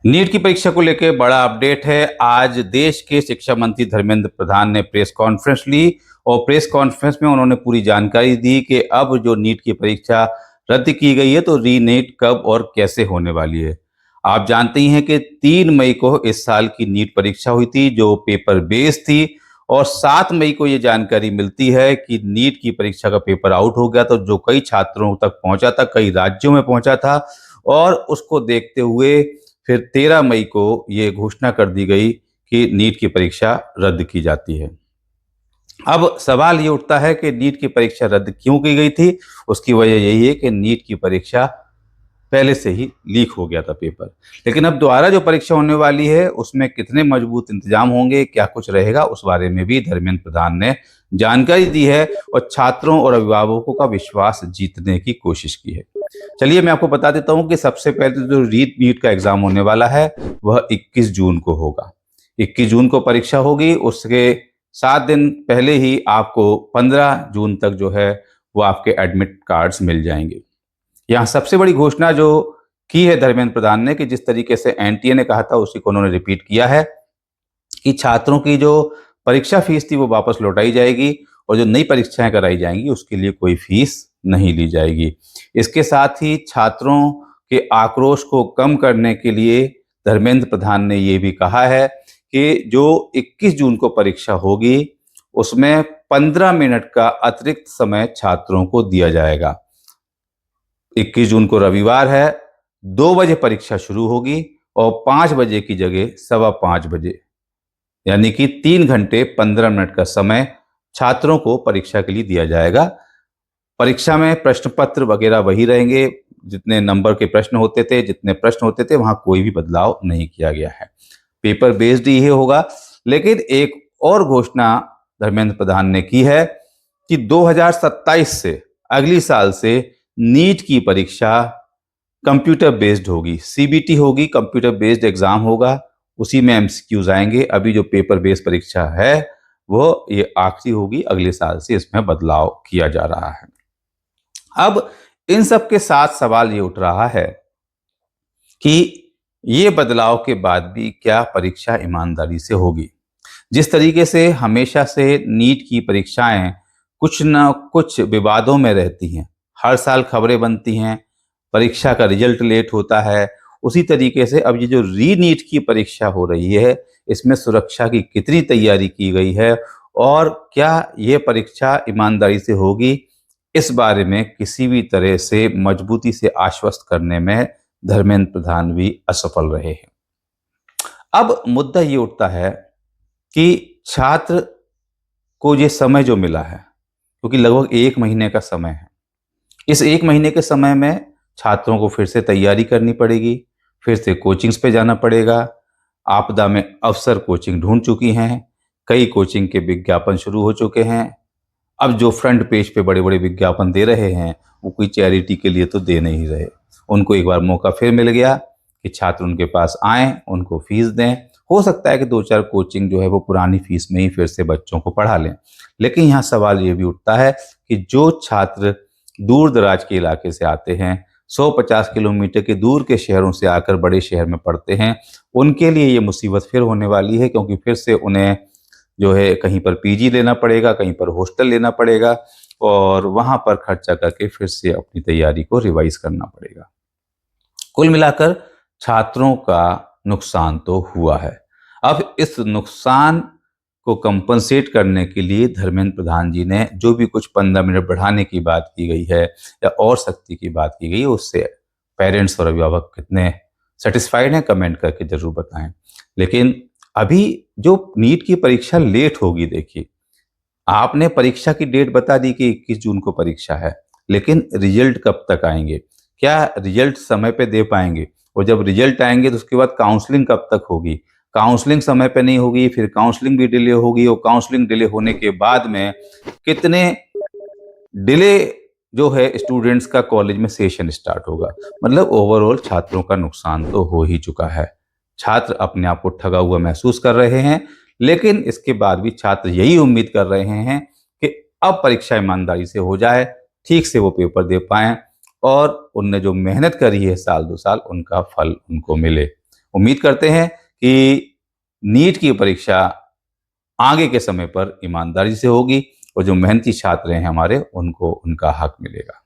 NEET की परीक्षा को लेकर बड़ा अपडेट है। आज देश के शिक्षा मंत्री धर्मेंद्र प्रधान ने प्रेस कॉन्फ्रेंस ली और प्रेस कॉन्फ्रेंस में उन्होंने पूरी जानकारी दी कि अब जो नीट की परीक्षा रद्द की गई है तो रीनीट कब और कैसे होने वाली है। आप जानते ही हैं कि 3 मई को इस साल की नीट परीक्षा हुई थी जो पेपर बेस्ड थी और 7 मई को ये जानकारी मिलती है कि नीट की परीक्षा का पेपर आउट हो गया, तो जो कई छात्रों तक पहुंचा था, कई राज्यों में पहुंचा था और उसको देखते हुए फिर 13 मई को ये घोषणा कर दी गई कि नीट की परीक्षा रद्द की जाती है। अब सवाल ये उठता है कि नीट की परीक्षा रद्द क्यों की गई थी? उसकी वजह यही है कि नीट की परीक्षा पहले से ही लीक हो गया था पेपर। लेकिन अब दोबारा जो परीक्षा होने वाली है उसमें कितने मजबूत इंतजाम होंगे, क्या कुछ रहेगा, उस बारे में भी धर्मेंद्र प्रधान ने जानकारी दी है और छात्रों और अभिभावकों का विश्वास जीतने की कोशिश की है। चलिए मैं आपको बता देता हूं कि सबसे पहले जो नीट का एग्जाम होने वाला है वह 21 जून को होगा। 21 जून को परीक्षा होगी, उसके 7 दिन पहले ही आपको 15 जून तक जो है वो आपके एडमिट कार्ड्स मिल जाएंगे। यहाँ सबसे बड़ी घोषणा जो की है धर्मेंद्र प्रधान ने, कि जिस तरीके से एनटीए ने कहा था उसी को उन्होंने रिपीट किया है कि छात्रों की जो परीक्षा फीस थी वो वापस लौटाई जाएगी और जो नई परीक्षाएं कराई जाएंगी उसके लिए कोई फीस नहीं ली जाएगी। इसके साथ ही छात्रों के आक्रोश को कम करने के लिए धर्मेंद्र प्रधान ने ये भी कहा है कि जो 21 जून को परीक्षा होगी उसमें 15 मिनट का अतिरिक्त समय छात्रों को दिया जाएगा। 21 जून को रविवार है, 2 बजे परीक्षा शुरू होगी और 5 बजे की जगह 5:15 बजे, यानी कि 3 घंटे 15 मिनट का समय छात्रों को परीक्षा के लिए दिया जाएगा। परीक्षा में प्रश्न पत्र वगैरह वही रहेंगे, जितने नंबर के प्रश्न होते थे, जितने प्रश्न होते थे, वहां कोई भी बदलाव नहीं किया गया है। पेपर बेस्ड ही होगा। लेकिन एक और घोषणा धर्मेंद्र प्रधान ने की है कि 2027 से, अगली साल से नीट की परीक्षा कंप्यूटर बेस्ड होगी, सीबीटी होगी, कंप्यूटर बेस्ड एग्जाम होगा, उसी में एमसीक्यूज आएंगे। अभी जो पेपर बेस्ड परीक्षा है वो ये आखिरी होगी, अगले साल से इसमें बदलाव किया जा रहा है। अब इन सब के साथ सवाल ये उठ रहा है कि ये बदलाव के बाद भी क्या परीक्षा ईमानदारी से होगी? जिस तरीके से हमेशा से नीट की परीक्षाएं कुछ न कुछ विवादों में रहती हैं, हर साल खबरें बनती हैं, परीक्षा का रिजल्ट लेट होता है, उसी तरीके से अब ये जो री नीट की परीक्षा हो रही है इसमें सुरक्षा की कितनी तैयारी की गई है और क्या ये परीक्षा ईमानदारी से होगी, इस बारे में किसी भी तरह से मजबूती से आश्वस्त करने में धर्मेंद्र प्रधान भी असफल रहे हैं। अब मुद्दा ये उठता है कि छात्र को ये समय जो मिला है, क्योंकि लगभग 1 महीने का समय है, इस 1 महीने के समय में छात्रों को फिर से तैयारी करनी पड़ेगी, फिर से कोचिंग्स पे जाना पड़ेगा। आपदा में अवसर कोचिंग ढूंढ चुकी हैं, कई कोचिंग के विज्ञापन शुरू हो चुके हैं। अब जो फ्रंट पेज पे बड़े बड़े विज्ञापन दे रहे हैं वो कोई चैरिटी के लिए तो दे नहीं रहे। उनको एक बार मौका फिर मिल गया कि छात्र उनके पास आएं, उनको फीस दें। हो सकता है कि 2-4 कोचिंग जो है वो पुरानी फीस में ही फिर से बच्चों को पढ़ा लें। लेकिन यहाँ सवाल ये भी उठता है कि जो छात्र दूर दराज के इलाके से आते हैं, 150 किलोमीटर के दूर के शहरों से आकर बड़े शहर में पढ़ते हैं, उनके लिए ये मुसीबत फिर होने वाली है, क्योंकि फिर से उन्हें जो है कहीं पर पीजी लेना पड़ेगा, कहीं पर हॉस्टल लेना पड़ेगा और वहां पर खर्चा करके फिर से अपनी तैयारी को रिवाइज करना पड़ेगा। कुल मिलाकर छात्रों का नुकसान तो हुआ है। अब इस नुकसान को कंपनसेट करने के लिए धर्मेंद्र प्रधान जी ने जो भी कुछ 15 मिनट बढ़ाने की बात की गई है या और सख्ती की बात की गई है, उससे पेरेंट्स और अभिभावक कितने सेटिस्फाइड हैं कमेंट करके जरूर बताएं। लेकिन अभी जो नीट की परीक्षा लेट होगी, देखिए आपने परीक्षा की डेट बता दी कि 21 जून को परीक्षा है, लेकिन रिजल्ट कब तक आएंगे? क्या रिजल्ट समय पे दे पाएंगे? और जब रिजल्ट आएंगे तो उसके बाद काउंसलिंग कब तक होगी? काउंसलिंग समय पे नहीं होगी, फिर काउंसलिंग भी डिले होगी और काउंसलिंग डिले होने के बाद में कितने डिले जो है स्टूडेंट्स का कॉलेज में सेशन स्टार्ट होगा। मतलब ओवरऑल छात्रों का नुकसान तो हो ही चुका है। छात्र अपने आप को ठगा हुआ महसूस कर रहे हैं, लेकिन इसके बाद भी छात्र यही उम्मीद कर रहे हैं कि अब परीक्षा ईमानदारी से हो जाए, ठीक से वो पेपर दे पाएं और उनने जो मेहनत करी है साल 2 साल, उनका फल उनको मिले। उम्मीद करते हैं कि नीट की परीक्षा आगे के समय पर ईमानदारी से होगी और जो मेहनती छात्र हैं हमारे, उनको उनका हक मिलेगा।